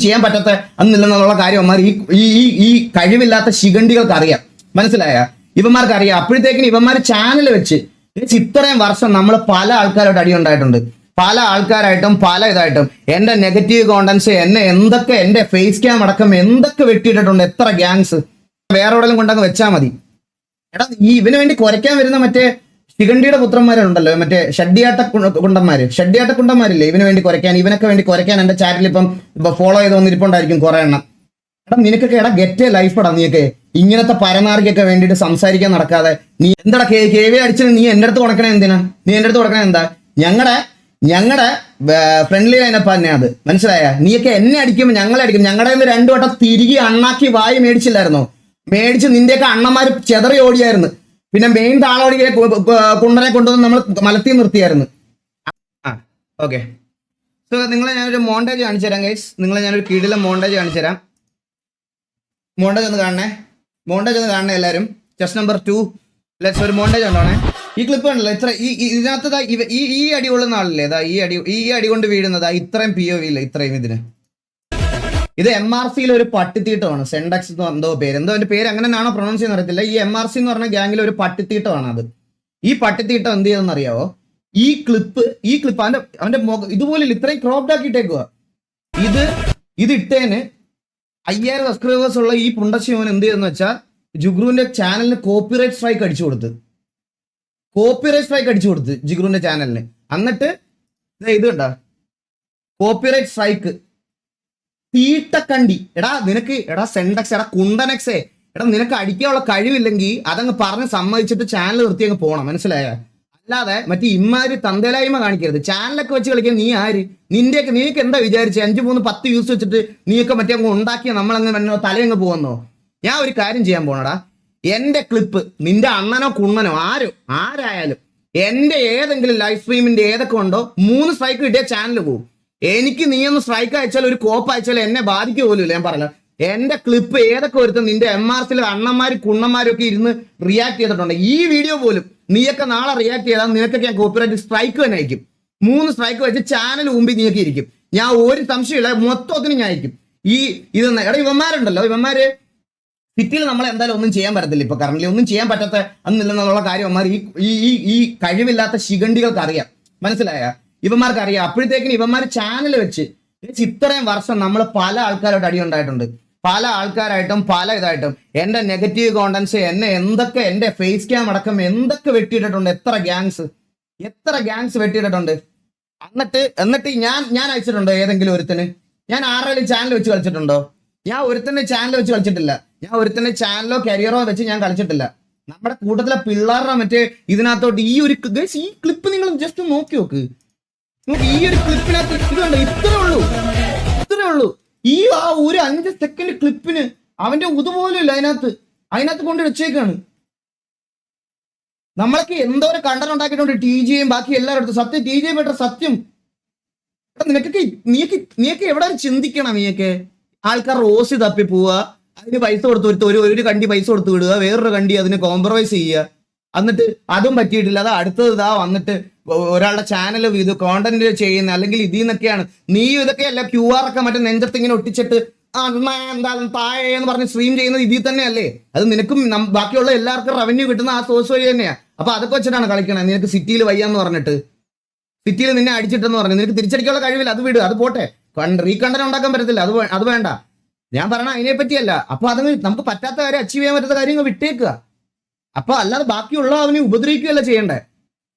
ചെയ്യാൻ പറ്റാത്ത അന്നില്ലെന്നുള്ള കാര്യം അമ്മമാർ ഈ കഴിവില്ലാത്ത ശിഖണ്ഡികൾക്ക് അറിയാം. മനസ്സിലായ? ഇവന്മാർക്ക് അറിയാം. അപ്പോഴത്തേക്കിന് ഇവന്മാർ ചാനൽ വെച്ച് ഇത്രയും വർഷം നമ്മൾ പല ആൾക്കാരോട് അടി ഉണ്ടായിട്ടുണ്ട്. പല ആൾക്കാരായിട്ടും പല ഇതായിട്ടും എന്റെ നെഗറ്റീവ് കോണ്ടന്റ്സ് എന്നെ എന്തൊക്കെ എന്റെ ഫേസ് ക്യാം അടക്കം എന്തൊക്കെ വെട്ടിയിട്ടിട്ടുണ്ട്. എത്ര ഗ്യാങ്സ് വേറെ എവിടെയും കൊണ്ടങ്ങ് വെച്ചാൽ മതി. എടാ ഈ ഇവന് വേണ്ടി കുരയ്ക്കാൻ വരുന്ന മറ്റേ ശിഖണ്ഡിയുടെ പുത്രന്മാരുണ്ടല്ലോ, മറ്റേ ഷഡ്യാട്ട കുണ്ടന്മാരില്ലേ ഇവന് വേണ്ടി കുരയ്ക്കാൻ, ഇവനൊക്കെ വേണ്ടി കുരയ്ക്കാൻ എന്റെ ചാറ്റിൽ ഇപ്പം ഫോളോ ചെയ്ത് വന്നിരിപ്പുണ്ടായിരിക്കും കുറെ എണ്ണം. എടാ നിനക്കൊക്കെ എടാ ഗെറ്റ് എ ലൈഫ് എടാ. നീയൊക്കെ ഇങ്ങനത്തെ പരനാറിക്കൊക്കെ വേണ്ടിയിട്ട് സംസാരിക്കാൻ നടക്കാതെ നീ എന്താ KV അടിച്ചിട്ട് നീ എന്റെ അടുത്ത് കൊടുക്കണേ എന്തിനാ? നീ എന്റെ അടുത്ത് കൊടുക്കണേ എന്താ? ഞങ്ങളുടെ ഫ്രണ്ട്ലി ലൈനപ്പ് തന്നെ അത്. മനസ്സിലായ? നീയൊക്കെ എന്നെ അടിക്കുമ്പോൾ ഞങ്ങളെ അടിക്കും. ഞങ്ങളുടെ കയ്യിൽ 2 വട്ടം തിരികെ അണ്ണാക്കി വായി മേടിച്ചില്ലായിരുന്നോ? മേടിച്ച് നിന്റെയൊക്കെ അണ്ണന്മാര് ചെതറി ഓടിയായിരുന്നു. പിന്നെ മെയിൻ താളോടിയെ കുണ്ടനെ കൊണ്ടുവന്ന് നമ്മൾ മലത്തി നിർത്തിയായിരുന്നു. ഓക്കെ, സോ നിങ്ങളെ ഞാനൊരു മോണ്ടേജ് കാണിച്ചു തരാം ഗൈസ്. നിങ്ങളെ ഞാനൊരു കീഴിലെ മോണ്ടേജ് കാണിച്ചു തരാം. മോണ്ടേജ് ഒന്ന് കാണണേ എല്ലാവരും. ചെസ്റ്റ് നമ്പർ 2 ലെറ്റ്സ് ഒരു മോണ്ടേജ് ഉണ്ടോണേ. ഈ ക്ലിപ്പ് കണ്ടല്ലോ, ഇത്ര ഇതിനകത്ത് ഈ അടി കൊള്ളുന്ന ആളില്ലേ, ഈ അടി കൊണ്ട് വീഴുന്നതാ ഇത്രയും POV ഇല്ല ഇത്രയും ഇതിന്. ഇത് MRCയിലെ ഒരു പട്ടിത്തീട്ടമാണ്. സെൻഡക്സ് എന്തോ പേര്, എന്തോ എന്റെ പേര് അങ്ങനെയാണോ പ്രൊണൗൺസ് ചെയ്യുന്ന അറിയത്തില്ല. ഈ MRC എന്ന് പറഞ്ഞ ഗ്യാങ്ങിലെ ഒരു പട്ടിത്തീട്ടമാണ് അത്. ഈ പട്ടിത്തീട്ടം എന്ത് ചെയ്തെന്ന് അറിയാവോ? ഈ ക്ലിപ്പ് അവന്റെ ഇതുപോലെ ഇത്രയും ക്രോപ്ഡ് ആക്കിയിട്ടേക്കുക. ഇത് ഇട്ടേന് 5000 സബ്സ്ക്രൈബേഴ്സ് ഉള്ള ഈ പുണ്ടശിവൻ എന്ത് ചെയ്തെന്ന് വെച്ചാൽ ജുഗ്രുവിന്റെ ചാനലിന് കോപ്പിറൈറ്റ് സ്ട്രൈക്ക് അടിച്ചു കൊടുത്ത് ജിഗ്രുവിന്റെ ചാനലിന്. എന്നിട്ട് ഇത് കണ്ട കോപ്പിറൈറ്റ് സ്ട്രൈക്ക് തീട്ടക്കണ്ടി. എടാ സെൻഡക്സ്, എടാ കുണ്ടനെക്സേ, എടാ നിനക്ക് അടിക്കാനുള്ള കഴിവില്ലെങ്കിൽ അതങ്ങ് പറഞ്ഞ് സമ്മതിച്ചിട്ട് ചാനൽ നിർത്തി അങ്ങ് പോണം. മനസ്സിലായ? അല്ലാതെ മറ്റേ ഇമ്മാര് തന്തേലായ്മ കാണിക്കരുത്. ചാനലൊക്കെ വെച്ച് കളിക്കാൻ നീ ആര്? നിനക്ക് എന്താ വിചാരിച്ചേ? 5, 3, 10 വ്യൂസ് വെച്ചിട്ട് നീയൊക്കെ മറ്റേ അങ്ങ് ഉണ്ടാക്കിയ നമ്മളങ്ങ് തലയങ്ങ് പോകുന്നോ? ഞാൻ ഒരു കാര്യം ചെയ്യാൻ പോണടാ. എന്റെ ക്ലിപ്പ് നിന്റെ അണ്ണനോ കുണ്ണനോ ആരായാലും എന്റെ ഏതെങ്കിലും ലൈവ് സ്ട്രീമിന്റെ ഏതൊക്കെ ഉണ്ടോ 3 സ്ട്രൈക്ക് കിട്ടിയ ചാനൽ പോകും. എനിക്ക് നീ ഒന്ന് സ്ട്രൈക്ക് അയച്ചാൽ ഒരു കോപ്പ് അയച്ചാൽ എന്നെ ബാധിക്കുക പോലും ഇല്ല. ഞാൻ പറഞ്ഞ എന്റെ ക്ലിപ്പ് ഏതൊക്കെ വരുത്തും നിന്റെ MRCയിലെ അണ്ണന്മാരും കുണ്ണന്മാരും ഒക്കെ ഇരുന്ന് റിയാക്ട് ചെയ്തിട്ടുണ്ട്. ഈ വീഡിയോ പോലും നീയൊക്കെ നാളെ റിയാക്ട് ചെയ്താൽ നിനക്കൊക്കെ ഞാൻ കോപ്പിറൈറ്റ് സ്ട്രൈക്ക് തന്നെ അയക്കും. 3 സ്ട്രൈക്ക് വെച്ച് ചാനൽ മുമ്പിൽ നീയൊക്കെ ഇരിക്കും. ഞാൻ ഒരു സംശയമില്ല, മൊത്തത്തിന് ഞാൻ അയക്കും. ഇവന്മാരുണ്ടല്ലോ, ഇവന്മാര് സിറ്റിയിൽ നമ്മൾ എന്തായാലും ഒന്നും ചെയ്യാൻ പറ്റത്തില്ല. ഇപ്പൊ കറന്റ് ഒന്നും ചെയ്യാൻ പറ്റാത്ത അന്നില്ലെന്നുള്ള കാര്യം അമ്മമാർ ഈ കഴിവില്ലാത്ത ശിഖണ്ഡികൾക്ക് അറിയാം. മനസ്സിലായ? ഇവന്മാർക്ക് അറിയാം. അപ്പോഴത്തേക്കിന് ഇവന്മാർ ചാനൽ വെച്ച് ഇത്രയും വർഷം നമ്മൾ പല ആൾക്കാരോട് അടി ഉണ്ടായിട്ടുണ്ട്. പല ആൾക്കാരായിട്ടും പല ഇതായിട്ടും എന്റെ നെഗറ്റീവ് കോണ്ടന്റ്സ് എന്നെ എന്തൊക്കെ എന്റെ ഫേസ് ക്യാം അടക്കം എന്തൊക്കെ വെട്ടിയിട്ടിട്ടുണ്ട്. എത്ര ഗ്യാങ്സ് വെട്ടിയിട്ടിട്ടുണ്ട്. എന്നിട്ട് ഞാൻ അയച്ചിട്ടുണ്ടോ ഏതെങ്കിലും ഒരുത്തിന്? ഞാൻ ആരുടെയും ചാനൽ വെച്ച് കളിച്ചിട്ടുണ്ടോ? ഞാൻ ഒരുത്തന്നെ ചാനൽ വെച്ച് കളിച്ചിട്ടില്ല. ഞാൻ ഒരുത്തന്നെ ചാനലോ കരിയറോ വെച്ച് ഞാൻ കളിച്ചിട്ടില്ല. നമ്മുടെ കൂട്ടത്തിലെ പിള്ളേരുടെ മറ്റേ ഇതിനകത്തോട്ട് ഈ ക്ലിപ്പ് നിങ്ങൾ ജസ്റ്റ് നോക്കി നോക്ക്. ഈ ഒരു ക്ലിപ്പിനകത്ത് ഇതുണ്ട്, ഇത്രേ ഉള്ളൂ. ആ ഒരു 5 സെക്കൻഡ് ക്ലിപ്പിന് അവന്റെ ഇതുപോലും ഇല്ല. അതിനകത്ത് കൊണ്ട് വെച്ചേക്കാണ്. നമ്മളൊക്കെ എന്തോരം കണ്ടന്റ് ഉണ്ടാക്കിയിട്ടുണ്ട് TJയും ബാക്കി എല്ലാവരും അടുത്ത്. സത്യം TJ ബെറ്റർ സത്യം. നീയൊക്കെ എവിടെ ചിന്തിക്കണം? നീയൊക്കെ ആൾക്കാർ റോസ് തപ്പി പോവുക, അതിന് പൈസ കൊടുത്ത് ഒരു കണ്ടി പൈസ കൊടുത്ത് വിടുക, വേറൊരു കണ്ടി അതിന് കോംപ്രമൈസ് ചെയ്യുക. എന്നിട്ട് അതും പറ്റിയിട്ടില്ല. അത് അടുത്തത് വന്നിട്ട് ഒരാളുടെ ചാനൽ ഇത് കോണ്ടന്റ് ചെയ്യുന്ന അല്ലെങ്കിൽ ഇതിൽ നിന്നൊക്കെയാണ് നീ ഇതൊക്കെയല്ല QR ഒക്കെ മറ്റേ നെഞ്ചത്ത് ഇങ്ങനെ ഒട്ടിച്ചിട്ട് എന്താ താഴെ എന്ന് പറഞ്ഞ് സ്ട്രീം ചെയ്യുന്നത് ഇതിൽ തന്നെയല്ലേ? അത് നിനക്കും ബാക്കിയുള്ള എല്ലാവർക്കും റവന്യൂ കിട്ടുന്ന ആ സോഴ്സ് വഴി തന്നെയാ. അപ്പൊ അതൊക്കെ വെച്ചിട്ടാണ് കളിക്കണേ. നിനക്ക് സിറ്റിയിൽ വയ്യാന്ന് പറഞ്ഞിട്ട്, സിറ്റിയിൽ നിന്നെ അടിച്ചിട്ടെന്ന് പറഞ്ഞു. നിനക്ക് തിരിച്ചടിക്കാനുള്ള കഴിവില്ല, അത് വിട്, അത് പോട്ടെ. റീകണ്ടന്റ് ഉണ്ടാക്കാൻ പറ്റത്തില്ല, അത് വേണ്ട. ഞാൻ പറഞ്ഞ അതിനെ പറ്റിയല്ല. അപ്പൊ അത് നമുക്ക് പറ്റാത്ത കാര്യം, അച്ചീവ് ചെയ്യാൻ പറ്റാത്ത കാര്യങ്ങൾ വിട്ടേക്കുക. അപ്പൊ അല്ലാതെ ബാക്കിയുള്ള അവനെ ഉപദ്രവിക്കുകയല്ല ചെയ്യണ്ടേ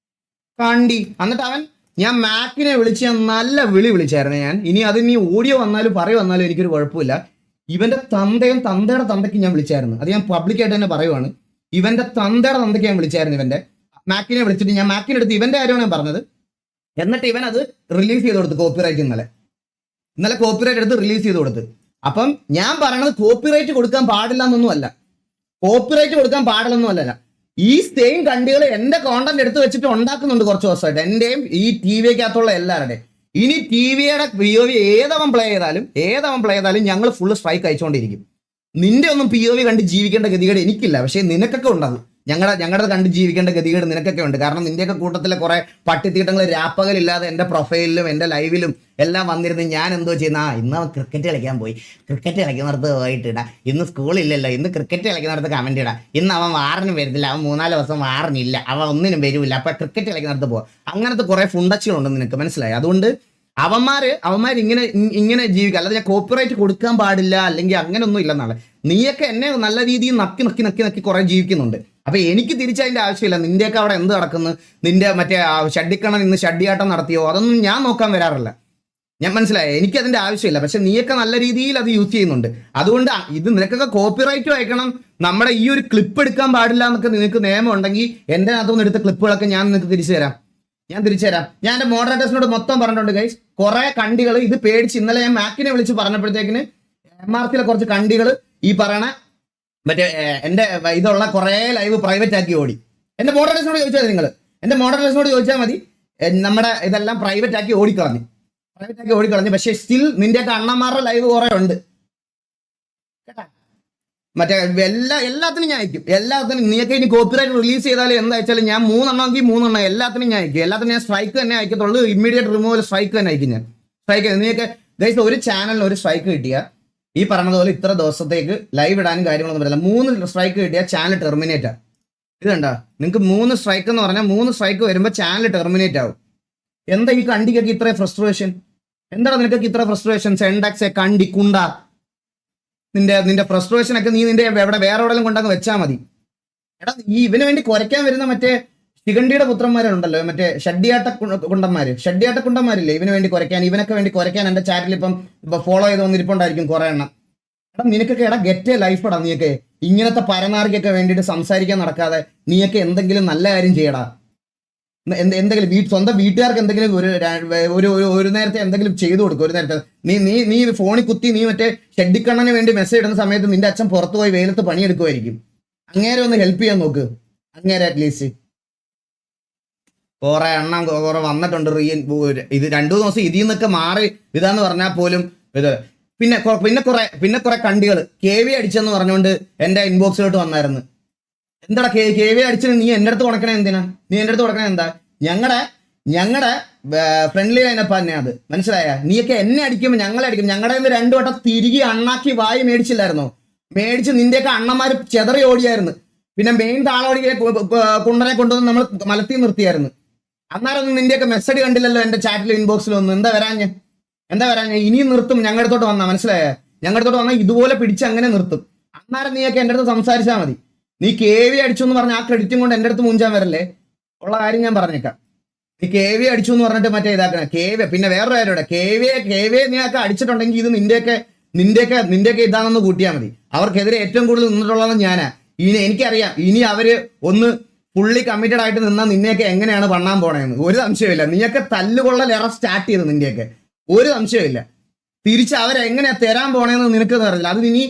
കണ്ടി. എന്നിട്ട് ഞാൻ മാക്കിനെ വിളിച്ച് നല്ല വിളിച്ചായിരുന്നു ഞാൻ. ഇനി ഓഡിയോ വന്നാലും വന്നാലും എനിക്കൊരു കുഴപ്പമില്ല. ഇവന്റെ തന്തയുടെ തന്തയ്ക്ക് ഞാൻ വിളിച്ചായിരുന്നു. അത് ഞാൻ പബ്ലിക്കായിട്ട് തന്നെ പറയുവാണ്. ഇവന്റെ തന്തയുടെ തന്തയ്ക്ക് ഞാൻ വിളിച്ചായിരുന്നു. ഇവന്റെ മാക്കിനെ വിളിച്ചിട്ട് ഞാൻ മാക്കിനെടുത്ത് ഇവന്റെ കാര്യമാണ് ഞാൻ പറഞ്ഞത്. എന്നിട്ട് ഇവൻ അത് റിലീസ് ചെയ്ത് കൊടുത്തു. കോപ്പിറൈറ്റ് ഇന്നലെ കോപ്പിറൈറ്റ് എടുത്ത് റിലീസ് ചെയ്ത് കൊടുത്ത്. അപ്പം ഞാൻ പറയണത് കോപ്പിറൈറ്റ് കൊടുക്കാൻ പാടില്ല എന്നൊന്നുമല്ല. ഈ സെയിം കണ്ടികൾ എന്റെ കോണ്ടന്റ് എടുത്ത് വെച്ചിട്ട് ഉണ്ടാക്കുന്നുണ്ട് കുറച്ച് ദിവസമായിട്ട്. എന്റെയും ഈ TVക്കകത്തുള്ള എല്ലാവരുടെയും. ഇനി TVയുടെ POV ഏതവൻ പ്ലേ ചെയ്താലും ഞങ്ങൾ ഫുള്ള് സ്ട്രൈക്ക് അയച്ചുകൊണ്ടിരിക്കും. നിന്റെ ഒന്നും POV കണ്ട് ജീവിക്കേണ്ട ഗതികേട് എനിക്കില്ല. പക്ഷെ നിനക്കൊക്കെ ഉണ്ടാകും. ഞങ്ങളുടെ കണ്ട് ജീവിക്കേണ്ട ഗതികേട് നിനക്കൊക്കെ ഉണ്ട്. കാരണം നിന്റെയൊക്കെ കൂട്ടത്തിലെ കുറെ പട്ടിത്തീട്ടങ്ങൾ രാപ്പകലില്ലാതെ എൻ്റെ പ്രൊഫൈലിലും എൻ്റെ ലൈവിലും എല്ലാം വന്നിരുന്ന് ഞാൻ എന്തോ ചെയ്യുന്ന ഇന്ന് അവൻ ക്രിക്കറ്റ് കളിക്കാൻ പോയി, ക്രിക്കറ്റ് കളിക്കുന്നിടത്ത് പോയിട്ട് ഇടാം, ഇന്ന് സ്കൂളില്ലല്ലോ, ഇന്ന് ക്രിക്കറ്റ് കളിക്കുന്നിടത്ത് കമന്റ് ഇടാം, ഇന്ന് അവൻ വാറിന് വരുന്നില്ല, അവൻ 3-4 ദിവസം വാറിനില്ല, അവൻ ഒന്നിനും വരില്ല, അപ്പൊ ക്രിക്കറ്റ് കളിക്കുന്നിടത്ത് പോവാം. അങ്ങനത്തെ കുറെ ഫുണ്ടച്ചുകളുണ്ട് നിനക്ക്, മനസ്സിലായി? അതുകൊണ്ട് അവന്മാർ ഇങ്ങനെ ജീവിക്കുക. അല്ലാതെ ഞാൻ കോപ്പിറൈറ്റ് കൊടുക്കാൻ പാടില്ല അല്ലെങ്കിൽ അങ്ങനെയൊന്നും ഇല്ലെന്നാണ്. നീയൊക്കെ എന്നെ നല്ല രീതിയിൽ നക്കി കുറെ ജീവിക്കുന്നുണ്ട്. അപ്പൊ എനിക്ക് തിരിച്ചതിന്റെ ആവശ്യമില്ല. നിന്റെയൊക്കെ അവിടെ എന്ത് നടക്കുന്നു, നിന്റെ മറ്റേ ഷഡ്ഡിക്കണ്ണൻ ഇന്ന് ഷഡ്ഡിയാട്ടം നടത്തിയോ, അതൊന്നും ഞാൻ നോക്കാൻ വരാറില്ല. ഞാൻ മനസ്സിലായോ? എനിക്കതിന്റെ ആവശ്യമില്ല. പക്ഷെ നീയൊക്കെ നല്ല രീതിയിൽ അത് യൂസ് ചെയ്യുന്നുണ്ട്. അതുകൊണ്ട് ഇത് നിനക്കൊക്കെ കോപ്പിറൈറ്റ് അയക്കണം, നമ്മുടെ ഈ ഒരു ക്ലിപ്പ് എടുക്കാൻ പാടില്ല എന്നൊക്കെ നിനക്ക് നിയമം ഉണ്ടെങ്കിൽ എൻ്റെ അകത്തുനിന്ന് എടുത്ത ക്ലിപ്പുകളൊക്കെ ഞാൻ നിനക്ക് തിരിച്ചു തരാം. ഞാൻ എൻ്റെ മോഡറേറ്റേഴ്സിനോട് മൊത്തം പറഞ്ഞിട്ടുണ്ട് ഗൈസ്. കുറെ കണ്ടികൾ ഇത് പേടിച്ച് ഇന്നലെ ഞാൻ മാക്കിനെ വിളിച്ച് പറഞ്ഞപ്പോഴത്തേക്കിന് MRCയിലെ കുറച്ച് കണ്ടികൾ ഈ പറയണ മറ്റേ എൻ്റെ ഇതുള്ള കുറെ ലൈവ് പ്രൈവറ്റ് ആക്കി ഓടി. എൻ്റെ മോഡറേറ്റേഴ്സിനോട് ചോദിച്ചാൽ എൻ്റെ മോഡറേറ്റേഴ്സിനോട് ചോദിച്ചാൽ മതി. നമ്മുടെ ഇതെല്ലാം പ്രൈവറ്റ് ആക്കി ഓടിക്കളഞ്ഞു. പക്ഷേ സ്റ്റിൽ നിന്റെയൊക്കെ അണ്ണന്മാരുടെ ലൈവ് കുറെ ഉണ്ട് കേട്ടാ. മറ്റേ എല്ലാത്തിനും ഞാൻ അയക്കും. എല്ലാത്തിനും നീയൊക്കെ ഇനി കോപ്പിറൈറ്റ് റിലീസ് ചെയ്താലും എന്താ വെച്ചാലും ഞാൻ 3 എണ്ണമെങ്കിൽ 3 എണ്ണം എല്ലാത്തിനും ഞാൻ അയക്കും. എല്ലാത്തിനും ഞാൻ സ്ട്രൈക്ക് തന്നെ അയക്കത്തുള്ളൂ. ഇമ്മീഡിയറ്റ് റിമൂവൽ സ്ട്രൈക്ക് തന്നെ അയക്കും ഞാൻ. സ്ട്രൈക്ക് നീയൊക്കെ ഗൈസ് ഒരു ചാനലിന് ഒരു സ്ട്രൈക്ക് കിട്ടിയ ഈ പറഞ്ഞതുപോലെ ഇത്ര ദിവസത്തേക്ക് ലൈവ് ഇടാനും കാര്യങ്ങളൊന്നും പറ്റില്ല. 3 സ്ട്രൈക്ക് കിട്ടിയാൽ ചാനൽ ടെർമിനേറ്റ് ആവും. ഇത് കണ്ടോ, നിങ്ങൾക്ക് 3 സ്ട്രൈക്ക് എന്ന് പറഞ്ഞാൽ 3 സ്ട്രൈക്ക് വരുമ്പോൾ ചാനൽ ടെർമിനേറ്റ് ആവും. എന്താ ഈ കണ്ടിക്കൊക്കെ ഇത്ര ഫ്രസ്ട്രേഷൻ? എന്താണ് നിനക്കൊക്കെ ഇത്ര ഫ്രസ്ട്രേഷൻ? സെൻഡാക്സ് കണ്ടി കുണ്ട നിന്റെ ഫ്രസ്ട്രേഷൻ ഒക്കെ നീ നിന്റെ വേറെ എവിടെയെങ്കിലും കൊണ്ടങ്ങ് വെച്ചാൽ മതി. എടാ ഈ ഇവന് വേണ്ടി കുരയ്ക്കാൻ വരുന്ന മറ്റേ ശിഖണ്ഡിയുടെ പുത്രന്മാരുണ്ടല്ലോ, മറ്റേ ഷഡ്ഡിയാട്ടക്കുണ്ടന്മാരില്ലേ ഇവന് വേണ്ടി കുരയ്ക്കാൻ, ഇവനൊക്കെ വേണ്ടി കുരയ്ക്കാൻ എൻ്റെ ചാറ്റിൽ ഇപ്പം ഫോളോ ചെയ്ത് വന്നിരിപ്പുണ്ടായിരിക്കും കുറെ എണ്ണം. എടാ നിനക്കൊക്കെ ഗെറ്റ് ലൈഫ് എടാ. നീയൊക്കെ ഇങ്ങനത്തെ പരനാറിക്കൊക്കെ വേണ്ടിയിട്ട് സംസാരിക്കാൻ നടക്കാതെ നീയൊക്കെ എന്തെങ്കിലും നല്ല കാര്യം ചെയ്യടാ. എന്തെങ്കിലും സ്വന്തം വീട്ടുകാർക്ക് എന്തെങ്കിലും ഒരു നേരത്തെ എന്തെങ്കിലും ചെയ്തു കൊടുക്കും. ഒരു നേരത്തെ നീ ഫോണിൽ കുത്തി നീ മറ്റേ ഷെഡിക്കണ്ണന് വേണ്ടി മെസ്സേജ് ഇടുന്ന സമയത്ത് നിന്റെ അച്ഛൻ പുറത്തു പോയി വെയിലത്ത് പണിയെടുക്കുമായിരിക്കും. അങ്ങേരെ ഒന്ന് ഹെൽപ്പ് ചെയ്യാൻ നോക്ക്. അങ്ങേരെ അറ്റ്ലീസ്റ്റ് കുറെ എണ്ണം കുറെ വന്നിട്ടുണ്ട്. ഇത് 2 ദിവസം ഇതിൽ നിന്നൊക്കെ മാറി ഇതാന്ന് പറഞ്ഞാൽ പോലും ഇത് പിന്നെ കുറെ കണ്ടികൾ KV അടിച്ചെന്ന് പറഞ്ഞുകൊണ്ട് എന്റെ ഇൻബോക്സിലോട്ട് വന്നായിരുന്നു. എന്താടാ KV അടിച്ചിട്ട് നീ എൻ്റെ അടുത്ത് കൊടുക്കണേ എന്തിനാ? എന്താ? ഞങ്ങളുടെ ഫ്രണ്ട്ലി ലൈനപ്പ് തന്നെ അത്, മനസ്സിലായ? നീയൊക്കെ എന്നെ അടിക്കുമ്പോൾ ഞങ്ങളെ അടിക്കും. ഞങ്ങളുടെ 2 വട്ടം തിരികെ അണ്ണാക്കി വായി മേടിച്ചില്ലായിരുന്നോ? മേടിച്ച് നിന്റെയൊക്കെ അണ്ണന്മാർ ചെതറി ഓടിയായിരുന്നു. പിന്നെ മെയിൻ താളോടിയെ കുണ്ടനെ കൊണ്ടുവന്ന് നമ്മൾ മലത്തി നിർത്തിയായിരുന്നു. അന്നേരം നിന്റെയൊക്കെ മെസ്സേജ് കണ്ടില്ലല്ലോ എൻ്റെ ചാറ്റിലും ഇൻബോക്സിലും ഒന്നും. എന്താ വരാഞ്ഞ്? ഇനിയും നിർത്തും. ഞങ്ങളുടെ അടുത്തോട്ട് വന്നാ, മനസ്സിലായ? ഞങ്ങളുടെ അടുത്തോട്ട് വന്നാൽ ഇതുപോലെ പിടിച്ച് അങ്ങനെ നിർത്തും. അന്നേരം നീയൊക്കെ എൻ്റെ അടുത്ത് സംസാരിച്ചാൽ മതി. നീ KV അടിച്ചു എന്ന് പറഞ്ഞ ആ ക്രെഡിറ്റും കൊണ്ട് എൻ്റെ അടുത്ത് മൂഞ്ചാൻ വരല്ലേ. ഉള്ള കാര്യം ഞാൻ പറഞ്ഞേക്കാം. നീ KV അടിച്ചു എന്ന് പറഞ്ഞിട്ട് മറ്റേ ഇതാക്കണ KV. പിന്നെ വേറൊരു കാര്യം, KV നീയൊക്കെ അടിച്ചിട്ടുണ്ടെങ്കിൽ ഇത് നിന്റെയൊക്കെ ഇതാണെന്ന് കൂട്ടിയാൽ മതി. അവർക്കെതിരെ ഏറ്റവും കൂടുതൽ നിന്നിട്ടുള്ളത് ഞാനാ. എനിക്കറിയാം ഇനി അവര് ഒന്ന് ഫുള്ളി കമ്മിറ്റഡ് ആയിട്ട് നിന്നാൽ നിന്നെയൊക്കെ എങ്ങനെയാണ് പണ്ണാൻ പോണേന്ന് ഒരു സംശയമില്ല. നീയൊക്കെ തല്ലുകൊള്ളലേറെ സ്റ്റാർട്ട് ചെയ്ത് നിന്റെയൊക്കെ ഒരു സംശയമില്ല. തിരിച്ച് അവരെങ്ങനെയാ തരാൻ പോണേന്ന് നിനക്ക് അറിയില്ല. അത് ഇനി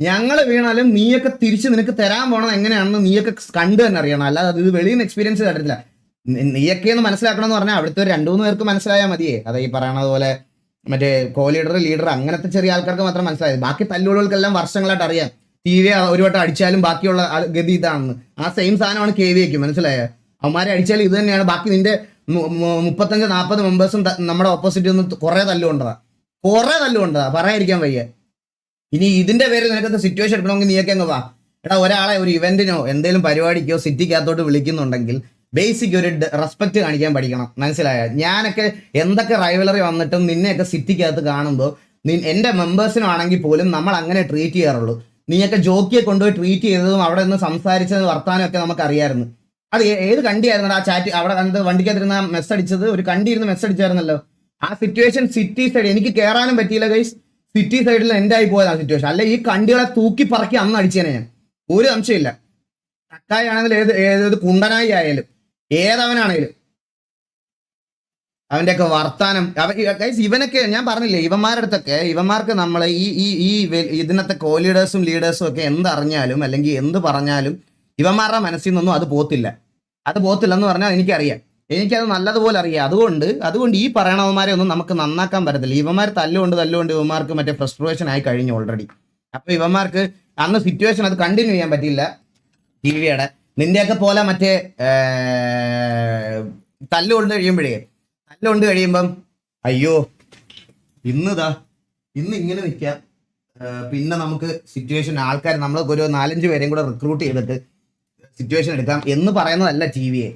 ഞങ്ങൾ വീണാലും നീയൊക്കെ തിരിച്ച് നിനക്ക് തരാൻ പോണത് എങ്ങനെയാണെന്ന് നീയൊക്കെ കണ്ടു തന്നെ അറിയണം. അല്ലാതെ ഇത് വെളിയിൽ നിന്ന് എക്സ്പീരിയൻസ് കണ്ടിട്ടില്ല. നീയൊക്കെയെന്ന് മനസ്സിലാക്കണമെന്ന് പറഞ്ഞാൽ അവിടുത്തെ 2-3 പേർക്ക് മനസ്സിലായാൽ മതിയേ. അത് ഈ പറയണത് പോലെ മറ്റേ ലീഡർ അങ്ങനത്തെ ചെറിയ ആൾക്കാർക്ക് മാത്രം മനസ്സിലായത്. ബാക്കി തല്ലുകൾക്കെല്ലാം വർഷങ്ങളായിട്ട് അറിയാം. TV ഒരു വട്ടം അടിച്ചാലും ബാക്കിയുള്ള ഗതി ഇതാണെന്ന്. ആ സെയിം സാധനമാണ് KVക്ക്, മനസ്സിലായ? അവന്മാരെ അടിച്ചാലും ഇത് തന്നെയാണ്. ബാക്കി നിന്റെ 35-40 മെമ്പേഴ്സും നമ്മുടെ ഓപ്പോസിറ്റ് നിന്ന് കുറെ തല്ലുകൊണ്ടതാ പറയാതിരിക്കാൻ വയ്യ. ഇനി ഇതിന്റെ പേരിൽ നിനക്കത്തെ സിറ്റുവേഷൻ എടുക്കണമെങ്കിൽ നീയൊക്കെ അങ്ങ് വാ. എടാ ഒരാളെ ഒരു ഇവന്റിനോ എന്തെങ്കിലും പരിപാടിക്കോ സിറ്റിക്കകത്തോട്ട് വിളിക്കുന്നുണ്ടെങ്കിൽ ബേസിക് ഒരു റെസ്പെക്ട് കാണിക്കാൻ പഠിക്കണം, മനസ്സിലായ? ഞാനൊക്കെ എന്തൊക്കെ റൈവലറി വന്നിട്ടും നിന്നെയൊക്കെ സിറ്റിക്കകത്ത് കാണുമ്പോൾ എൻ്റെ മെമ്പേഴ്സിനാണെങ്കിൽ പോലും നമ്മൾ അങ്ങനെ ട്രീറ്റ് ചെയ്യാറുള്ളൂ. നീയൊക്കെ ജോക്കിയെ കൊണ്ടുപോയി ട്രീറ്റ് ചെയ്തതും അവിടെ നിന്ന് സംസാരിച്ചത് വർത്താനം ഒക്കെ നമുക്ക് അറിയാമായിരുന്നു. അത് ഏത് കണ്ടിയായിരുന്നു ആ ചാറ്റ്? അവിടെ വണ്ടിക്കകത്തിരുന്ന മെസ്സ് അടിച്ചത് ഒരു കണ്ടിരുന്ന് മെസ്സ് അടിച്ചായിരുന്നല്ലോ. ആ സിറ്റുവേഷൻ സിറ്റി സൈഡ് എനിക്ക് കയറാനും പറ്റിയില്ല ഗൈസ്. സിറ്റി സൈഡിൽ എൻ്റെ ആയി പോയത് ആ സിറ്റുവേഷൻ. അല്ലെ ഈ കണ്ടികളെ തൂക്കി പറക്കി അന്ന് അടിച്ചേനെ ഞാൻ, ഒരു സംശയമില്ല. തക്കായി ആണെങ്കിലും ഏത് കുണ്ടനായി ആയാലും ഏതവനാണേലും അവൻ്റെയൊക്കെ വർത്താനം ഇവനൊക്കെ ഞാൻ പറഞ്ഞില്ലേ, ഇവന്മാർക്ക് നമ്മൾ ഈ ഇതിനകത്തെ ലീഡേഴ്സും ഒക്കെ എന്തറിഞ്ഞാലും അല്ലെങ്കിൽ എന്ത് പറഞ്ഞാലും ഇവന്മാരുടെ മനസ്സിൽ നിന്നൊന്നും അത് പോത്തില്ലെന്ന് പറഞ്ഞാൽ എനിക്കത് നല്ലതുപോലെ അറിയാം. അതുകൊണ്ട് ഈ പറയണവന്മാരെ ഒന്നും നമുക്ക് നന്നാക്കാൻ പറ്റത്തില്ല. ഇവന്മാർ തല്ലുകൊണ്ട് ഇവന്മാർക്ക് മറ്റേ ഫ്രസ്ട്രേഷൻ ആയി കഴിഞ്ഞു ഓൾറെഡി. അപ്പൊ ഇവന്മാർക്ക് അന്ന് സിറ്റുവേഷൻ അത് കണ്ടിന്യൂ ചെയ്യാൻ പറ്റില്ല. ടി വിയുടെ നിന്റെയൊക്കെ പോലെ മറ്റേ തല്ലുകൊണ്ട് കഴിയുമ്പം അയ്യോ ഇന്ന് ഇങ്ങനെ നിൽക്കാം. പിന്നെ നമുക്ക് സിറ്റുവേഷൻ ആൾക്കാർ നമ്മൾ ഒരു 4-5 പേരെയും കൂടെ റിക്രൂട്ട് ചെയ്തിട്ട് സിറ്റുവേഷൻ എടുക്കാം എന്ന് പറയുന്നതല്ല ടി വിയെ.